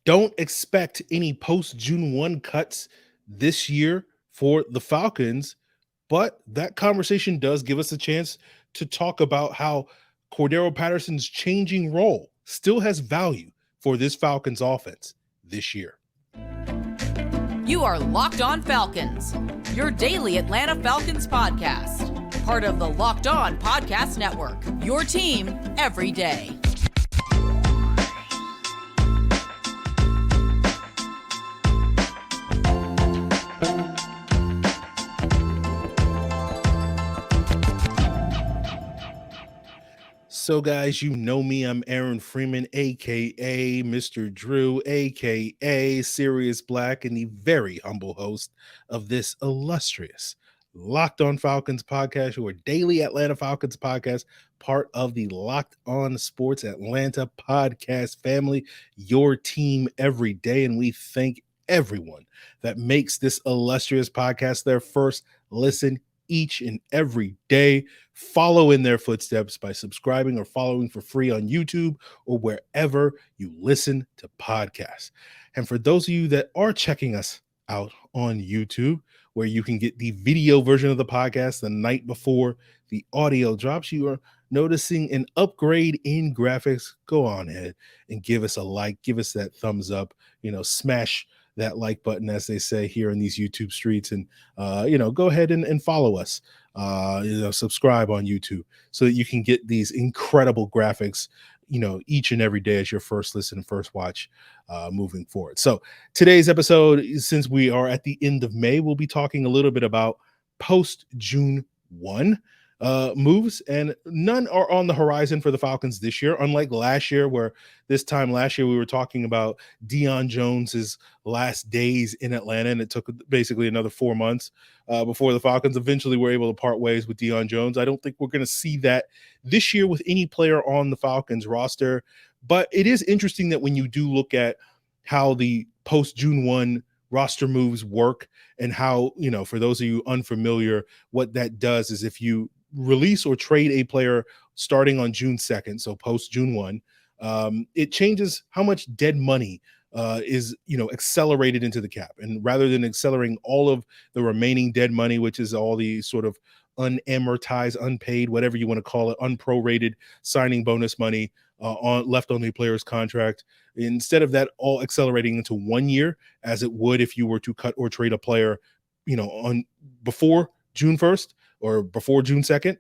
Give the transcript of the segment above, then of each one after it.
Don't expect any post June 1 cuts this year for the Falcons, but that conversation does give us a chance to talk about how Cordero Patterson's changing role still has value for this Falcons offense this year. You are Locked On Falcons, your daily Atlanta Falcons podcast. Part of the Locked On Podcast Network, your team every day. So, guys, you know me. I'm Aaron Freeman, aka Mr. Drew, aka Sirius Black, and the very humble host of this illustrious Locked On Falcons podcast, your daily Atlanta Falcons podcast, part of the Locked On Sports Atlanta podcast family, your team every day. And we thank everyone that makes this illustrious podcast their first listen each and every day. Follow in their footsteps by subscribing or following for free on YouTube or wherever you listen to podcasts. And for those of you that are checking us out on YouTube, where you can get the video version of the podcast the night before the audio drops, you are noticing an upgrade in graphics. Go on ahead and give us a like, give us that thumbs up, smash that like button, as they say here in these YouTube streets, and go ahead and follow us. Subscribe on YouTube so that you can get these incredible graphics, each and every day as your first listen and first watch moving forward. So today's episode, since we are at the end of May, we'll be talking a little bit about post June 1 moves, and none are on the horizon for the Falcons this year, unlike last year, where this time last year we were talking about Deion Jones's last days in Atlanta, and it took basically another 4 months before the Falcons eventually were able to part ways with Deion Jones. I don't think we're going to see that this year with any player on the Falcons roster, but it is interesting that when you do look at how the post June 1 roster moves work, and how, for those of you unfamiliar, what that does is if you release or trade a player starting on June 2nd, so post June 1, it changes how much dead money is accelerated into the cap. And rather than accelerating all of the remaining dead money, which is all the sort of unamortized, unpaid, whatever you want to call it, unprorated signing bonus money left on the player's contract, instead of that all accelerating into 1 year, as it would if you were to cut or trade a player on before June 1st or before June 2nd.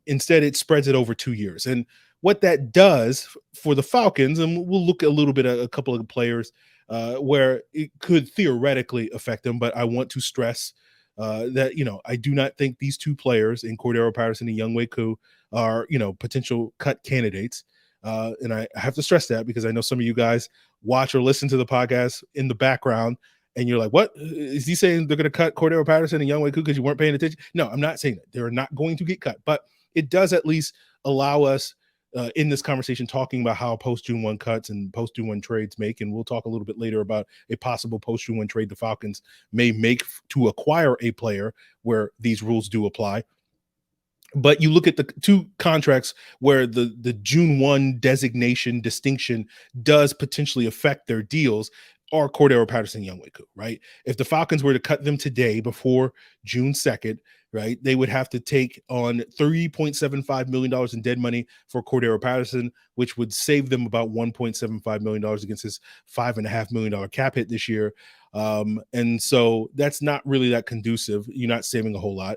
Instead, it spreads it over 2 years. And what that does for the Falcons, and we'll look a little bit at a couple of players where it could theoretically affect them, but I want to stress that, I do not think these two players in Cordero Patterson and Younghoe Koo are, potential cut candidates. And I have to stress that because I know some of you guys watch or listen to the podcast in the background, and you're like, what is he saying? They're going to cut Cordero Patterson and Younghoe Koo because you weren't paying attention? No, I'm not saying that. They're not going to get cut, but it does at least allow us in this conversation talking about how post June 1 cuts and post June 1 trades make. And we'll talk a little bit later about a possible post June 1 trade the Falcons may make to acquire a player where these rules do apply. But you look at the two contracts where the June 1 designation distinction does potentially affect their deals are Cordero Patterson, Younghoe Koo, right? If the Falcons were to cut them today before June 2nd, right, they would have to take on $3.75 million in dead money for Cordero Patterson, which would save them about $1.75 million against his $5.5 million cap hit this year. And so that's not really that conducive. You're not saving a whole lot.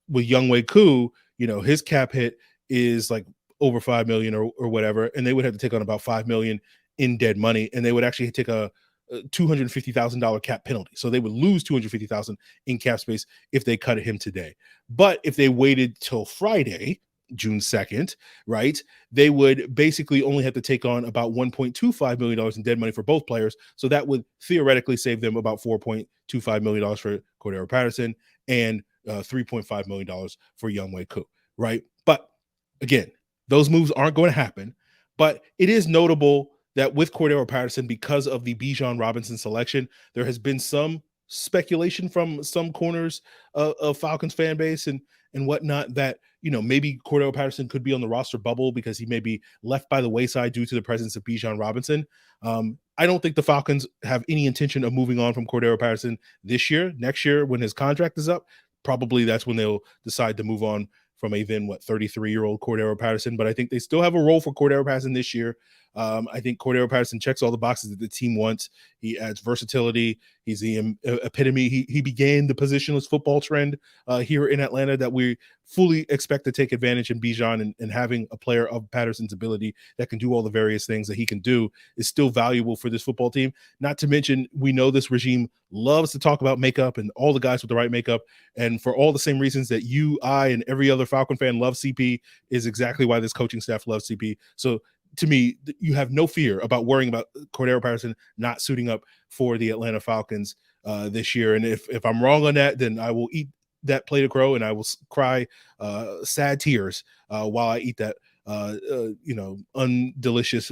With Younghoe Koo, his cap hit is like over 5 million or whatever, and they would have to take on about 5 million in dead money, and they would actually take a $250,000 cap penalty. So they would lose 250,000 in cap space if they cut him today. But if they waited till Friday, June 2nd, right, they would basically only have to take on about $1.25 million in dead money for both players. So that would theoretically save them about $4.25 million for Cordero Patterson and $3.5 million for Younghoe Koo, right? But again, those moves aren't going to happen. But it is notable that with Cordero Patterson, because of the Bijan Robinson selection, there has been some speculation from some corners of Falcons fan base and whatnot that, maybe Cordero Patterson could be on the roster bubble because he may be left by the wayside due to the presence of Bijan Robinson. I don't think the Falcons have any intention of moving on from Cordero Patterson this year. Next year, when his contract is up, probably that's when they'll decide to move on from a then 33-year-old Cordero Patterson. But I think they still have a role for Cordero Patterson this year. I think Cordero Patterson checks all the boxes that the team wants. He adds versatility. He's the epitome. He began the positionless football trend here in Atlanta that we fully expect to take advantage in Bijan, and having a player of Patterson's ability that can do all the various things that he can do is still valuable for this football team. Not to mention, we know this regime loves to talk about makeup and all the guys with the right makeup. And for all the same reasons that you, I, and every other Falcon fan love CP is exactly why this coaching staff loves CP. So to me, you have no fear about worrying about Cordero Patterson not suiting up for the Atlanta Falcons this year. And if I'm wrong on that, then I will eat that plate of crow and I will cry sad tears while I eat that undelicious,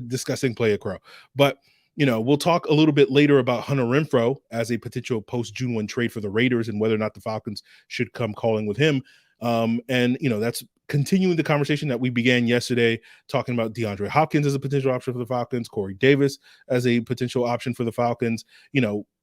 disgusting plate of crow. But we'll talk a little bit later about Hunter Renfrow as a potential post-June 1 trade for the Raiders and whether or not the Falcons should come calling with him. And that's continuing the conversation that we began yesterday, talking about DeAndre Hopkins as a potential option for the Falcons, Corey Davis as a potential option for the Falcons.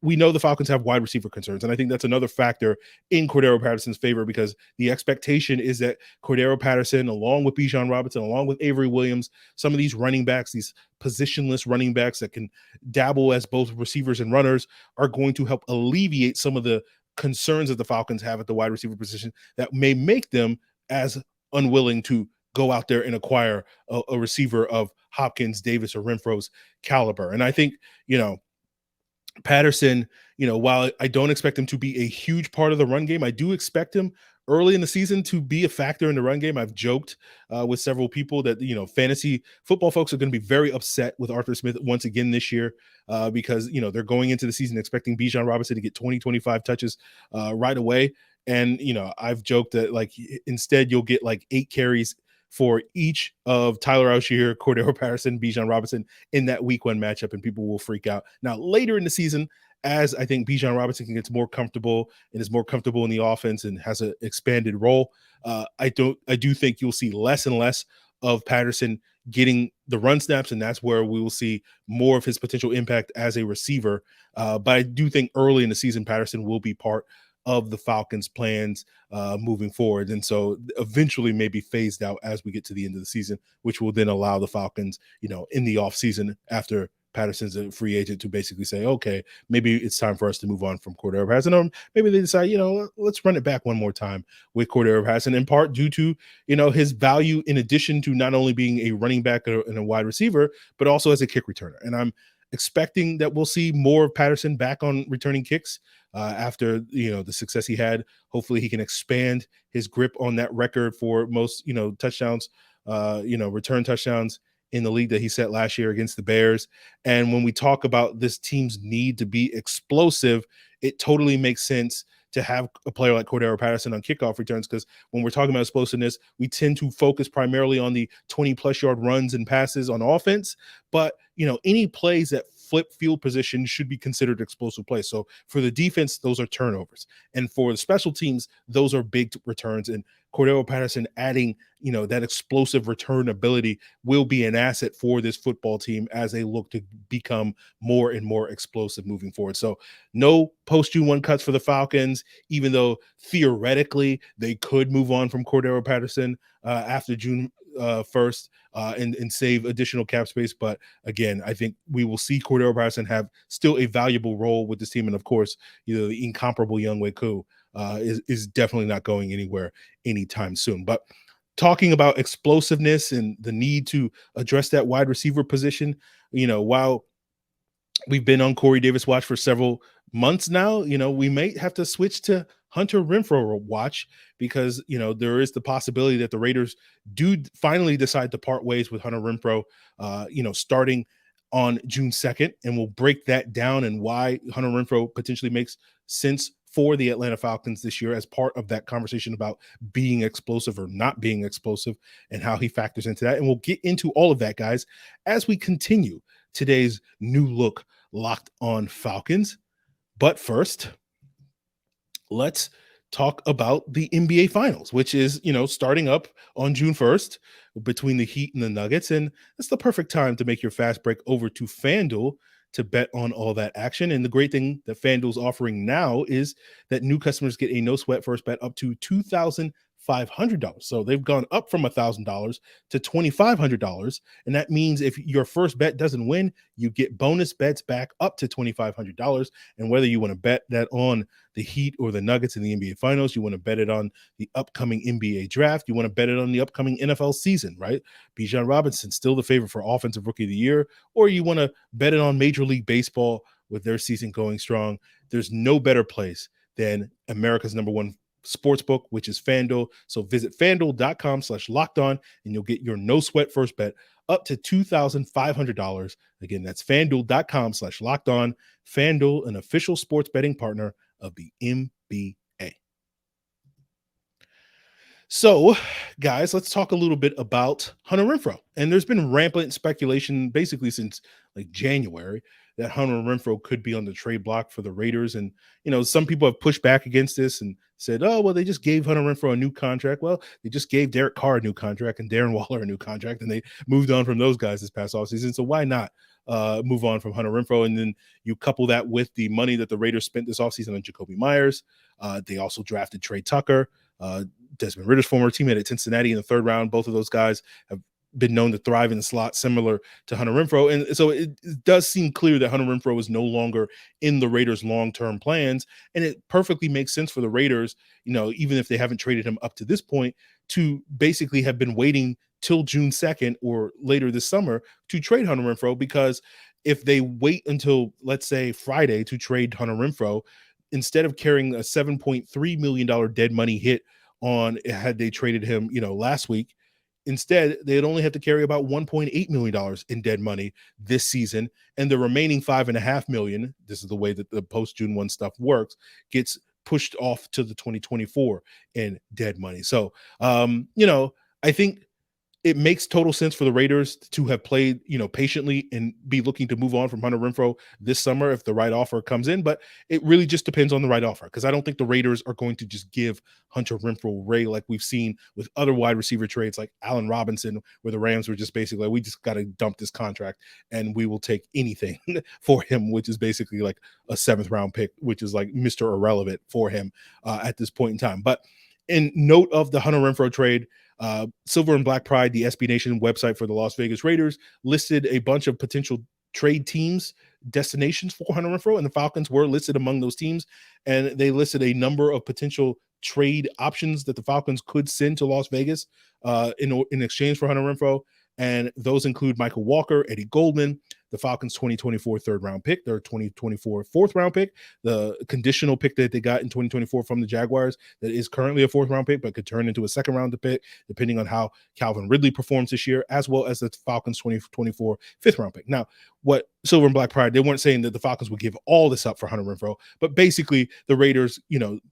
We know the Falcons have wide receiver concerns, and I think that's another factor in Cordero Patterson's favor, because the expectation is that Cordero Patterson, along with Bijan Robinson, along with Avery Williams, some of these running backs, these positionless running backs that can dabble as both receivers and runners, are going to help alleviate some of the concerns that the Falcons have at the wide receiver position that may make them as unwilling to go out there and acquire a receiver of Hopkins, Davis, or Renfrow's caliber. And I think, Patterson, while I don't expect him to be a huge part of the run game, I do expect him early in the season to be a factor in the run game. I've joked with several people that, fantasy football folks are going to be very upset with Arthur Smith once again this year because, they're going into the season expecting Bijan Robinson to get 20, 25 touches right away. And, I've joked that instead you'll get 8 carries for each of Tyler Algier, Cordero Patterson, Bijan Robinson in that week 1 matchup, and people will freak out. Now, later in the season, as I think Bijan Robinson gets more comfortable and is more comfortable in the offense and has an expanded role, I do think you'll see less and less of Patterson getting the run snaps, and that's where we will see more of his potential impact as a receiver. But I do think early in the season, Patterson will be part of the Falcons' plans moving forward. And so eventually maybe phased out as we get to the end of the season, which will then allow the Falcons, in the offseason after Patterson's a free agent, to basically say, okay, maybe it's time for us to move on from Cordero Patterson. Or maybe they decide, let's run it back one more time with Cordero Patterson, in part due to, his value in addition to not only being a running back and a wide receiver, but also as a kick returner. And I'm expecting that we'll see more of Patterson back on returning kicks after, the success he had. Hopefully he can expand his grip on that record for most, touchdowns, return touchdowns in the league that he set last year against the Bears. And when we talk about this team's need to be explosive, it totally makes sense to have a player like Cordero Patterson on kickoff returns, because when we're talking about explosiveness, we tend to focus primarily on the 20-plus yard runs and passes on offense. But, any plays that flip field position should be considered explosive plays. So for the defense, those are turnovers. And for the special teams, those are big returns. And Cordero Patterson adding, that explosive return ability will be an asset for this football team as they look to become more and more explosive moving forward. So no post-June 1 cuts for the Falcons, even though theoretically they could move on from Cordero Patterson after June 1st and save additional cap space. But again, I think we will see Cordero Patterson have still a valuable role with this team. And of course, the incomparable Younghoe Koo is definitely not going anywhere anytime soon. But talking about explosiveness and the need to address that wide receiver position, while we've been on Corey Davis watch for several months now, we may have to switch to Hunter Renfrow watch, because, there is the possibility that the Raiders do finally decide to part ways with Hunter Renfrow, starting on June 2nd. And we'll break that down and why Hunter Renfrow potentially makes sense for the Atlanta Falcons this year as part of that conversation about being explosive or not being explosive and how he factors into that. And we'll get into all of that, guys, as we continue today's new look Locked On Falcons. But first, let's talk about the NBA Finals, which is, starting up on June 1st between the Heat and the Nuggets. And it's the perfect time to make your fast break over to FanDuel to bet on all that action. And the great thing that FanDuel's offering now is that new customers get a no sweat first bet up to $2,500. So they've gone up from $1,000 to $2,500. And that means if your first bet doesn't win, you get bonus bets back up to $2,500. And whether you want to bet that on the Heat or the Nuggets in the NBA Finals, you want to bet it on the upcoming NBA draft, you want to bet it on the upcoming NFL season, right? Bijan Robinson, still the favorite for Offensive Rookie of the Year, or you want to bet it on Major League Baseball with their season going strong. There's no better place than America's number one sportsbook, which is FanDuel. So visit FanDuel.com/lockedon and you'll get your no sweat first bet up to $2,500. Again, that's FanDuel.com/lockedon. FanDuel, an official sports betting partner of the NBA. So, guys, let's talk a little bit about Hunter Renfrow. And there's been rampant speculation basically since like January that Hunter Renfrow could be on the trade block for the Raiders. And, some people have pushed back against this and said, oh, well, they just gave Hunter Renfrow a new contract. Well, they just gave Derek Carr a new contract and Darren Waller a new contract, and they moved on from those guys this past offseason. So why not move on from Hunter Renfrow? And then you couple that with the money that the Raiders spent this offseason on Jacoby Myers. They also drafted Trey Tucker, Desmond Ritter's former teammate at Cincinnati in the third round. Both of those guys have been known to thrive in the slot, similar to Hunter Renfrow. And so it does seem clear that Hunter Renfrow is no longer in the Raiders' long-term plans. And it perfectly makes sense for the Raiders, even if they haven't traded him up to this point, to basically have been waiting till June 2nd or later this summer to trade Hunter Renfrow, because if they wait until, let's say, Friday to trade Hunter Renfrow, instead of carrying a $7.3 million dead money hit on had they traded him, last week, instead, they'd only have to carry about $1.8 million in dead money this season. And the remaining $5.5 million, this is the way that the post-June 1 stuff works, gets pushed off to the 2024 in dead money. So, I think it makes total sense for the Raiders to have played, patiently and be looking to move on from Hunter Renfrow this summer if the right offer comes in. But it really just depends on the right offer, because I don't think the Raiders are going to just give Hunter Renfrow Ray like we've seen with other wide receiver trades like Allen Robinson, where the Rams were just basically like, we just got to dump this contract and we will take anything for him, which is basically like a 7th round pick, which is like Mr. Irrelevant for him at this point in time. But in note of the Hunter Renfrow trade, Silver and Black Pride, the SB Nation website for the Las Vegas Raiders, listed a bunch of potential trade teams, destinations for Hunter Renfrow, and the Falcons were listed among those teams. And they listed a number of potential trade options that the Falcons could send to Las Vegas in exchange for Hunter Renfrow. And those include Michael Walker, Eddie Goldman, the Falcons' 2024 third-round pick, their 2024 fourth-round pick, the conditional pick that they got in 2024 from the Jaguars that is currently a fourth-round pick but could turn into a second-round pick depending on how Calvin Ridley performs this year, as well as the Falcons' 2024 fifth-round pick. Now, what Silver and Black Pride, they weren't saying that the Falcons would give all this up for Hunter Renfrow, but basically the Raiders,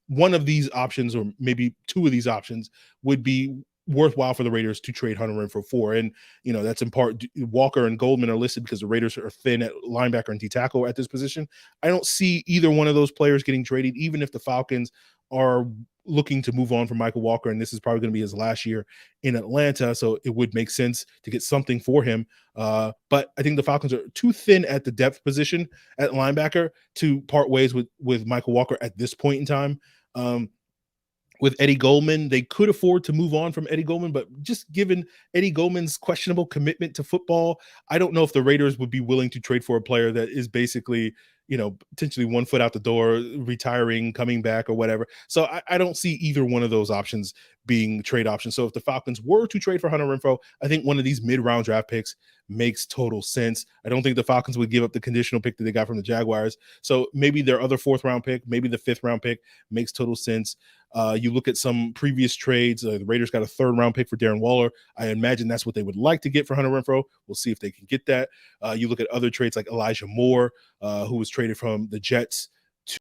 one of these options or maybe two of these options would be worthwhile for the Raiders to trade Hunter Renfrow for. And, that's in part Walker and Goldman are listed because the Raiders are thin at linebacker and D-tackle at this position. I don't see either one of those players getting traded, even if the Falcons are looking to move on from Michael Walker, and this is probably going to be his last year in Atlanta, so it would make sense to get something for him. But I think the Falcons are too thin at the depth position at linebacker to part ways with Michael Walker at this point in time. With Eddie Goldman, they could afford to move on from Eddie Goldman, but just given Eddie Goldman's questionable commitment to football, I don't know if the Raiders would be willing to trade for a player that is basically, potentially 1 foot out the door, retiring, coming back or whatever. So I don't see either one of those options being trade options. So if the Falcons were to trade for Hunter Renfrow, I think one of these mid-round draft picks makes total sense. I don't think the Falcons would give up the conditional pick that they got from the Jaguars. So maybe their other 4th-round pick, maybe the 5th-round pick makes total sense. You look at some previous trades, the Raiders got a 3rd-round pick for Darren Waller. I imagine that's what they would like to get for Hunter Renfrow. We'll see if they can get that. You look at other trades like Elijah Moore, who was traded from the Jets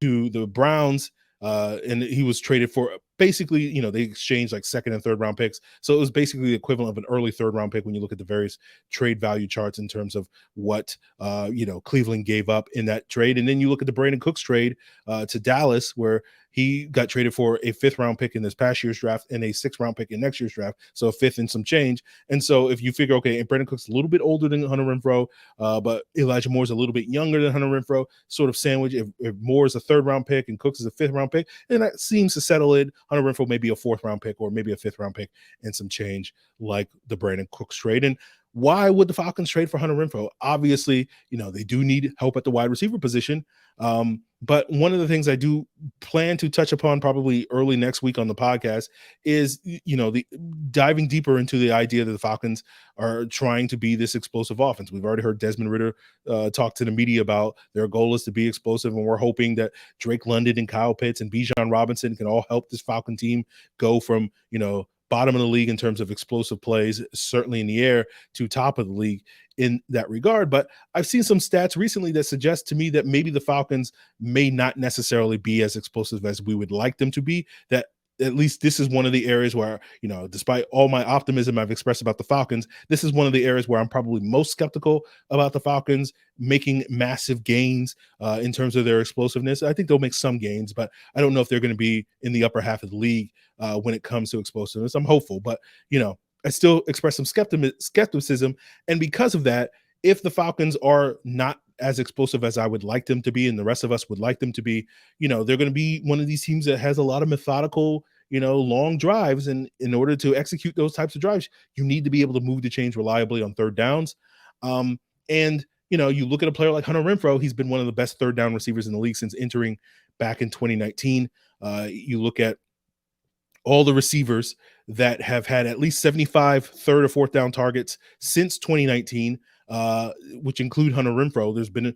to the Browns, and he was traded for basically, they exchanged like 2nd and 3rd round picks. So it was basically the equivalent of an early 3rd round pick when you look at the various trade value charts in terms of what, Cleveland gave up in that trade. And then you look at the Brandon Cooks trade to Dallas, where he got traded for a 5th round pick in this past year's draft and a 6th round pick in next year's draft. So a 5th and some change. And so if you figure, okay, and Brandon Cook's a little bit older than Hunter Renfrow, but Elijah Moore's a little bit younger than Hunter Renfrow, sort of sandwich. If Moore is a 3rd round pick and Cooks is a 5th round pick, and that seems to settle in. Hunter Renfrow may be a 4th round pick or maybe a 5th round pick and some change, like the Brandon Cooks trade. And why would the Falcons trade for Hunter Renfrow? Obviously, they do need help at the wide receiver position. But one of the things I do plan to touch upon probably early next week on the podcast is, the diving deeper into the idea that the Falcons are trying to be this explosive offense. We've already heard Desmond Ridder talk to the media about their goal is to be explosive, and we're hoping that Drake London and Kyle Pitts and Bijan Robinson can all help this Falcon team go from, bottom of the league in terms of explosive plays, certainly in the air, to top of the league in that regard. But I've seen some stats recently that suggest to me that maybe the Falcons may not necessarily be as explosive as we would like them to be, that at least this is one of the areas where, despite all my optimism I've expressed about the Falcons, this is one of the areas where I'm probably most skeptical about the Falcons making massive gains in terms of their explosiveness. I think they'll make some gains, but I don't know if they're going to be in the upper half of the league when it comes to explosiveness. I'm hopeful, but, I still express some skepticism. And because of that, if the Falcons are not as explosive as I would like them to be and the rest of us would like them to be, they're going to be one of these teams that has a lot of methodical, long drives. And in order to execute those types of drives, you need to be able to move the chains reliably on 3rd downs. And you look at a player like Hunter Renfrow, he's been one of the best 3rd down receivers in the league since entering back in 2019. You look at all the receivers that have had at least 75 3rd or 4th down targets since 2019, which include Hunter Renfrow. There's been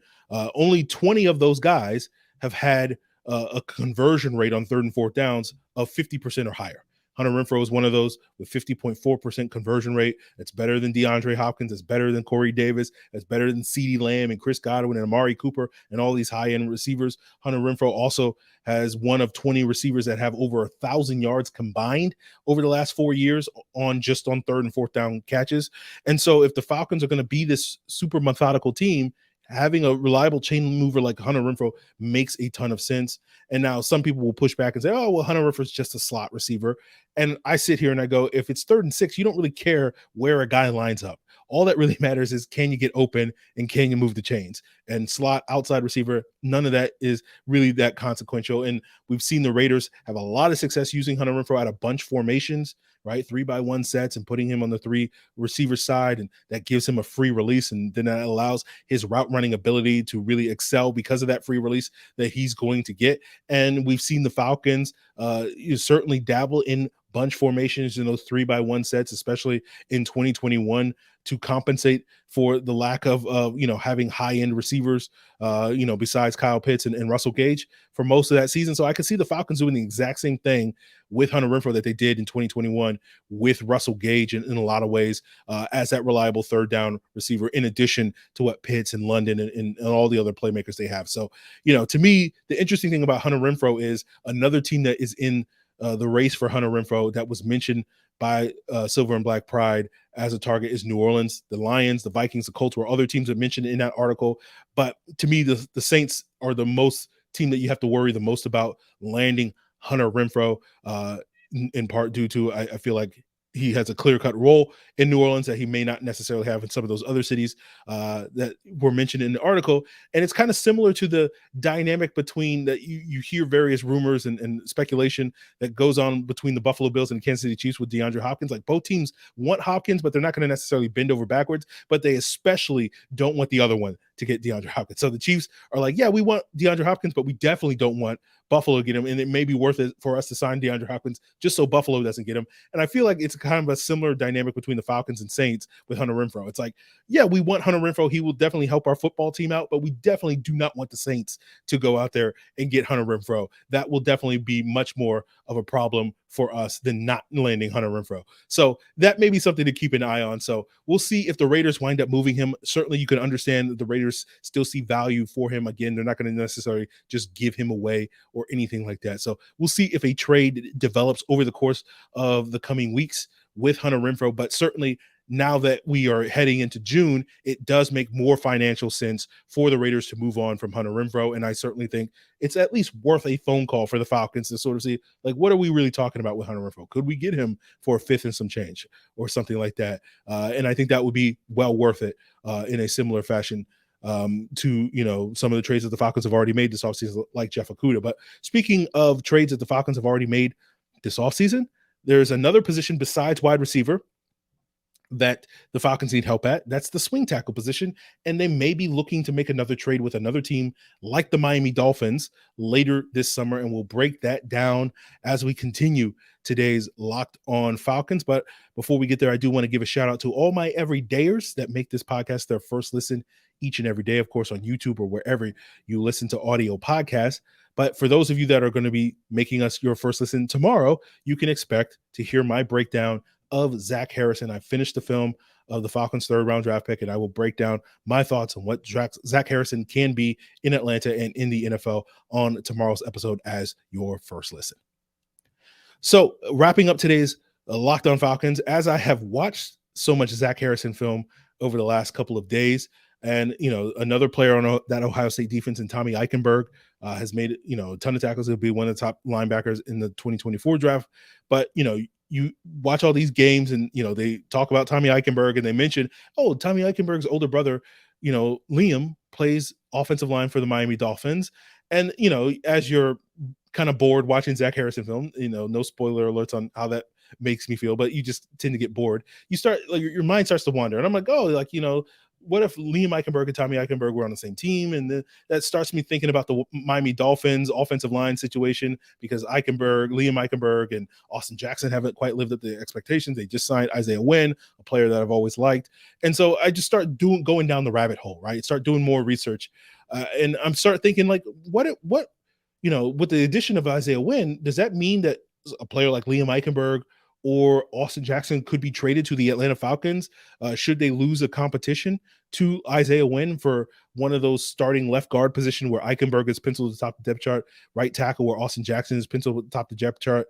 only 20 of those guys have had a conversion rate on 3rd and 4th downs of 50% or higher. Hunter Renfrow is one of those with 50.4% conversion rate. It's better than DeAndre Hopkins. It's better than Corey Davis. It's better than CeeDee Lamb and Chris Godwin and Amari Cooper and all these high-end receivers. Hunter Renfrow also has one of 20 receivers that have over 1,000 yards combined over the last 4 years on 3rd and 4th down catches. And so if the Falcons are going to be this super methodical team, having a reliable chain mover like Hunter Renfrow makes a ton of sense. And now some people will push back and say, oh, well, Hunter Renfrow is just a slot receiver. And I sit here and I go, if it's 3rd and 6, you don't really care where a guy lines up. All that really matters is, can you get open and can you move the chains? And slot, outside receiver, none of that is really that consequential. And we've seen the Raiders have a lot of success using Hunter Renfrow out of bunch formations, right? 3-by-1 sets and putting him on the 3 receiver side. And that gives him a free release. And then that allows his route running ability to really excel because of that free release that he's going to get. And we've seen the Falcons certainly dabble in bunch formations in those 3-by-1 sets, especially in 2021, to compensate for the lack of having high-end receivers, besides Kyle Pitts and Russell Gage for most of that season. So I could see the Falcons doing the exact same thing with Hunter Renfrow that they did in 2021 with Russell Gage in a lot of ways as that reliable 3rd down receiver, in addition to what Pitts and London and all the other playmakers they have. So, to me, the interesting thing about Hunter Renfrow is another team that is in the race for Hunter Renfrow that was mentioned by Silver and Black Pride as a target is New Orleans. The Lions, the Vikings, the Colts were other teams that mentioned in that article. But to me, the Saints are the most team that you have to worry the most about landing Hunter Renfrow, in part due to, I feel like he has a clear-cut role in New Orleans that he may not necessarily have in some of those other cities that were mentioned in the article. And it's kind of similar to the dynamic between that you hear various rumors and speculation that goes on between the Buffalo Bills and Kansas City Chiefs with DeAndre Hopkins. Like, both teams want Hopkins, but they're not going to necessarily bend over backwards, but they especially don't want the other one to get DeAndre Hopkins. So the Chiefs are like, yeah, we want DeAndre Hopkins, but we definitely don't want Buffalo to get him. And it may be worth it for us to sign DeAndre Hopkins just so Buffalo doesn't get him. And I feel like it's kind of a similar dynamic between the Falcons and Saints with Hunter Renfrow. It's like, yeah, we want Hunter Renfrow. He will definitely help our football team out, but we definitely do not want the Saints to go out there and get Hunter Renfrow. That will definitely be much more of a problem for us than not landing Hunter Renfrow. So that may be something to keep an eye on. So we'll see if the Raiders wind up moving him. Certainly you can understand that the Raiders still see value for him. Again, they're not going to necessarily just give him away or anything like that. So we'll see if a trade develops over the course of the coming weeks with Hunter Renfrow, but certainly now that we are heading into June, it does make more financial sense for the Raiders to move on from Hunter Renfrow. And I certainly think it's at least worth a phone call for the Falcons to sort of see, like, what are we really talking about with Hunter Renfrow? Could we get him for a fifth and some change or something like that? And I think that would be well worth it in a similar fashion to some of the trades that the Falcons have already made this offseason, like Jeff Okudah. But speaking of trades that the Falcons have already made this offseason, there's another position besides wide receiver that the Falcons need help at. That's the swing tackle position. And they may be looking to make another trade with another team like the Miami Dolphins later this summer. And we'll break that down as we continue today's Locked On Falcons. But before we get there, I do want to give a shout out to all my everydayers that make this podcast their first listen each and every day, of course, on YouTube or wherever you listen to audio podcasts. But for those of you that are going to be making us your first listen tomorrow, you can expect to hear my breakdown of Zach Harrison. I finished the film of the Falcons' third-round draft pick, and I will break down my thoughts on what Zach Harrison can be in Atlanta and in the NFL on tomorrow's episode as your first listen. So, wrapping up today's Locked On Falcons, as I have watched so much Zach Harrison film over the last couple of days, and another player on that Ohio State defense, and Tommy Eichenberg, has made a ton of tackles. He'll be one of the top linebackers in the 2024 draft. But you watch all these games and, they talk about Tommy Eichenberg and they mention, Tommy Eichenberg's older brother, Liam, plays offensive line for the Miami Dolphins. And, as you're kind of bored watching Zach Harrison film, no spoiler alerts on how that makes me feel, but you just tend to get bored. You start, like, your mind starts to wander. And I'm like, what if Liam Eichenberg and Tommy Eichenberg were on the same team? And then that starts me thinking about the Miami Dolphins offensive line situation, because Liam Eichenberg and Austin Jackson haven't quite lived up to the expectations. They just signed Isaiah Wynn, a player that I've always liked. And so I just start going down the rabbit hole, right? Start doing more research. And I'm start thinking, like, what, with the addition of Isaiah Wynn, does that mean that a player like Liam Eichenberg or Austin Jackson could be traded to the Atlanta Falcons should they lose a competition to Isaiah Wynn for one of those starting left guard position where Eichenberg is penciled at the top of the depth chart, right tackle where Austin Jackson is penciled at the top of the depth chart?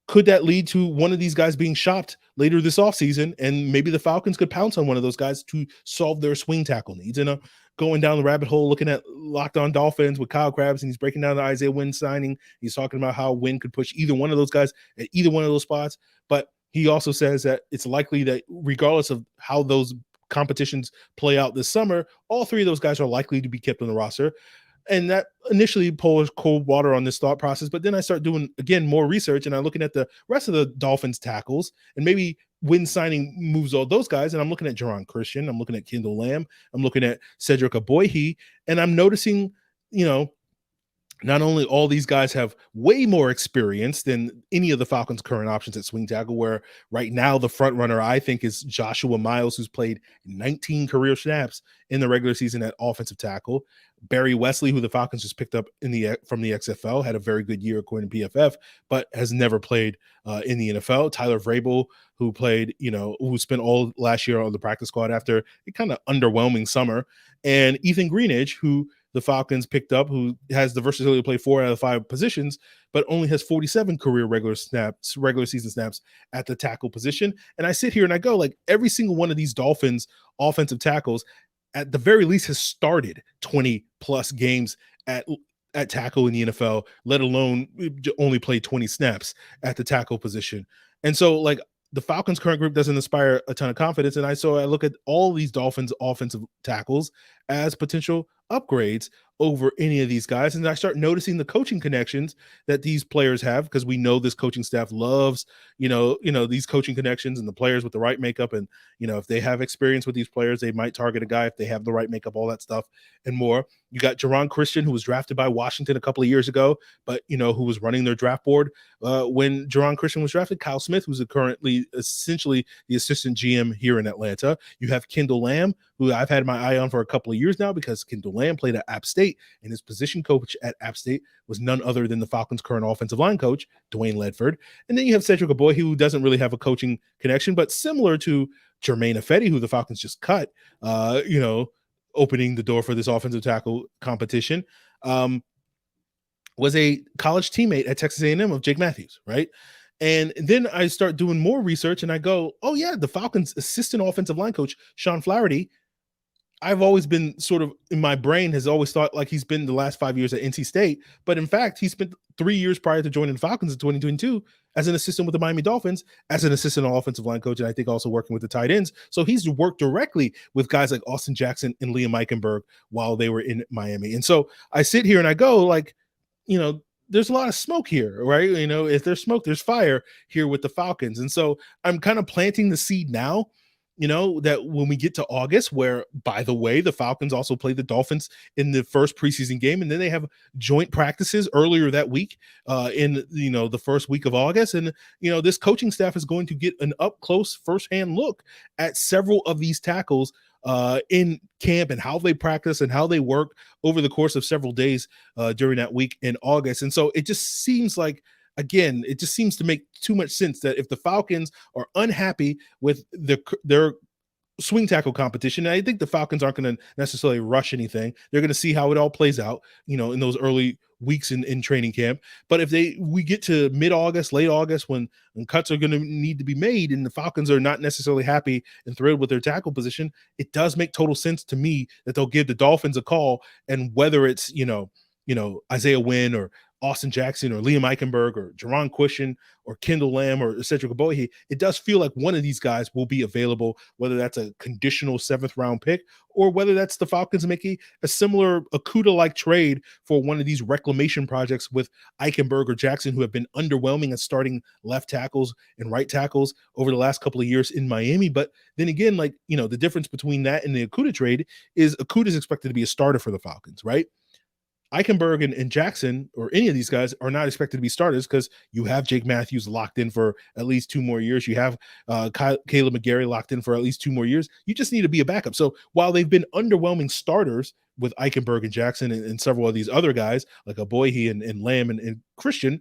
Could that lead to one of these guys being shopped later this offseason, and maybe the Falcons could pounce on one of those guys to solve their swing tackle needs? And going down the rabbit hole, looking at Locked On Dolphins with Kyle Krabs, and he's breaking down the Isaiah Wynn signing. He's talking about how Wynn could push either one of those guys at either one of those spots. But he also says that it's likely that regardless of how those competitions play out this summer, all three of those guys are likely to be kept on the roster. And that initially pours cold water on this thought process. But then I start doing, again, more research, and I'm looking at the rest of the Dolphins tackles, and maybe Wynn signing moves all those guys. And I'm looking at Geron Christian. I'm looking at Kendall Lamb. I'm looking at Cedric Aboyhe. And I'm noticing, not only all these guys have way more experience than any of the Falcons' current options at swing tackle, where right now the front runner, I think, is Joshua Miles, who's played 19 career snaps in the regular season at offensive tackle. Barry Wesley, who the Falcons just picked up from the XFL, had a very good year according to PFF, but has never played in the NFL. Tyler Vrabel, who played, who spent all last year on the practice squad after a kind of underwhelming summer. And Ethan Greenidge, who the Falcons picked up, who has the versatility to play 4 out of 5 positions, but only has 47 career regular season snaps at the tackle position. And I sit here and I go, like, every single one of these Dolphins offensive tackles at the very least has started 20 plus games at tackle in the NFL, let alone only play 20 snaps at the tackle position. And so, like, the Falcons' current group doesn't inspire a ton of confidence. And I look at all these Dolphins offensive tackles as potential upgrades over any of these guys. And I start noticing the coaching connections that these players have, because we know this coaching staff loves, these coaching connections and the players with the right makeup. And, if they have experience with these players, they might target a guy if they have the right makeup, all that stuff and more. You got Geron Christian, who was drafted by Washington a couple of years ago, but, who was running their draft board when Geron Christian was drafted. Kyle Smith, who's currently essentially the assistant GM here in Atlanta. You have Kendall Lamb, who I've had my eye on for a couple of years now, because Kendall Lamb played at App State, and his position coach at App State was none other than the Falcons' current offensive line coach, Dwayne Ledford. And then you have Cedric Aboyhe, who doesn't really have a coaching connection, but similar to Germain Ifedi, who the Falcons just cut, opening the door for this offensive tackle competition, was a college teammate at Texas A&M of Jake Matthews, right? And then I start doing more research and I go, oh yeah, the Falcons assistant offensive line coach, Sean Flaherty, I've always been sort of in my brain has always thought like he's been the last 5 years at NC State, but in fact, he spent 3 years prior to joining the Falcons in 2022 as an assistant with the Miami Dolphins, as an assistant offensive line coach, and I think also working with the tight ends. So he's worked directly with guys like Austin Jackson and Liam Eichenberg while they were in Miami. And so I sit here and I go like, there's a lot of smoke here, right? If there's smoke, there's fire here with the Falcons. And so I'm kind of planting the seed now, that when we get to August, where, by the way, the Falcons also play the Dolphins in the first preseason game, and then they have joint practices earlier that week in, the first week of August. And, this coaching staff is going to get an up close firsthand look at several of these tackles in camp and how they practice and how they work over the course of several days during that week in August. And so it just seems like, again, it just seems to make too much sense that if the Falcons are unhappy with their swing tackle competition, and I think the Falcons aren't going to necessarily rush anything. They're going to see how it all plays out, in those early weeks in training camp. But if we get to mid-August, late August, when cuts are going to need to be made and the Falcons are not necessarily happy and thrilled with their tackle position, it does make total sense to me that they'll give the Dolphins a call. And whether it's, Isaiah Wynn or Austin Jackson or Liam Eichenberg or Jerron Quishin or Kendall Lamb or Cedric Abohi, it does feel like one of these guys will be available, whether that's a conditional 7th round pick or whether that's the Falcons making a similar Okudah-like trade for one of these reclamation projects with Eichenberg or Jackson, who have been underwhelming as starting left tackles and right tackles over the last couple of years in Miami. But then again, the difference between that and the Okudah trade is Okudah is expected to be a starter for the Falcons, right? Eichenberg and Jackson, or any of these guys, are not expected to be starters because you have Jake Matthews locked in for at least 2 more years. You have Caleb McGarry locked in for at least 2 more years. You just need to be a backup. So while they've been underwhelming starters with Eichenberg and Jackson and several of these other guys like Abohi and Lamb and Christian,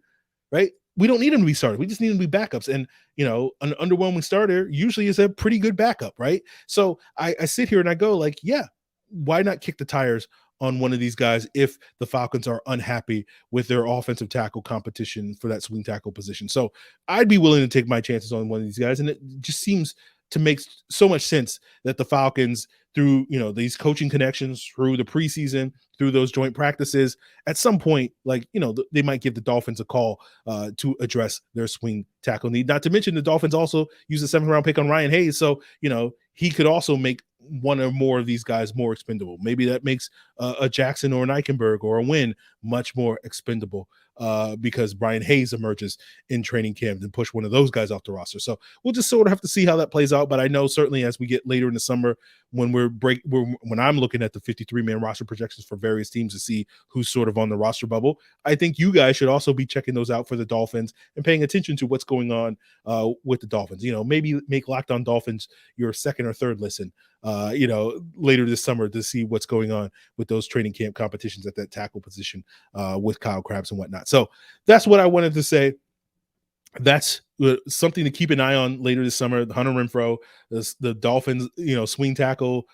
right? We don't need them to be starters. We just need them to be backups. And, an underwhelming starter usually is a pretty good backup, right? So I sit here and I go like, yeah, why not kick the tires on one of these guys if the Falcons are unhappy with their offensive tackle competition for that swing tackle position? So I'd be willing to take my chances on one of these guys. And it just seems to make so much sense that the Falcons, through, these coaching connections, through the preseason, through those joint practices, at some point, they might give the Dolphins a call to address their swing tackle need. Not to mention the Dolphins also use a 7th round pick on Ryan Hayes. So, he could also make one or more of these guys more expendable. Maybe that makes a Jackson or an Eichenberg or a Wynn much more expendable because Brian Hayes emerges in training camp and push one of those guys off the roster. So we'll just sort of have to see how that plays out. But I know certainly as we get later in the summer, when when I'm looking at the 53-man roster projections for various teams to see who's sort of on the roster bubble, I think you guys should also be checking those out for the Dolphins and paying attention to what's going on with the Dolphins. Maybe make Locked On Dolphins your second or third listen later this summer to see what's going on with those training camp competitions at that tackle position with Kyle Krabs and whatnot. So that's what I wanted to say. That's something to keep an eye on later this summer. Hunter Renfrow, the Dolphins, swing tackle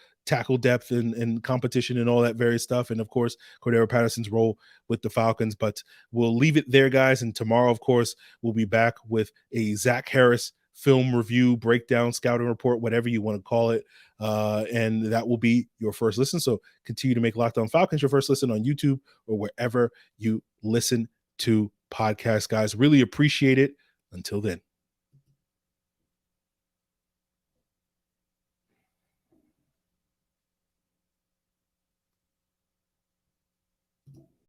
depth and competition and all that various stuff. And of course, Cordero Patterson's role with the Falcons. But we'll leave it there, guys. And tomorrow, of course, we'll be back with a Zach Harris film review, breakdown, scouting report, whatever you want to call it. And that will be your first listen. So continue to make Locked On Falcons your first listen on YouTube or wherever you listen to podcasts, guys. Really appreciate it. Until then.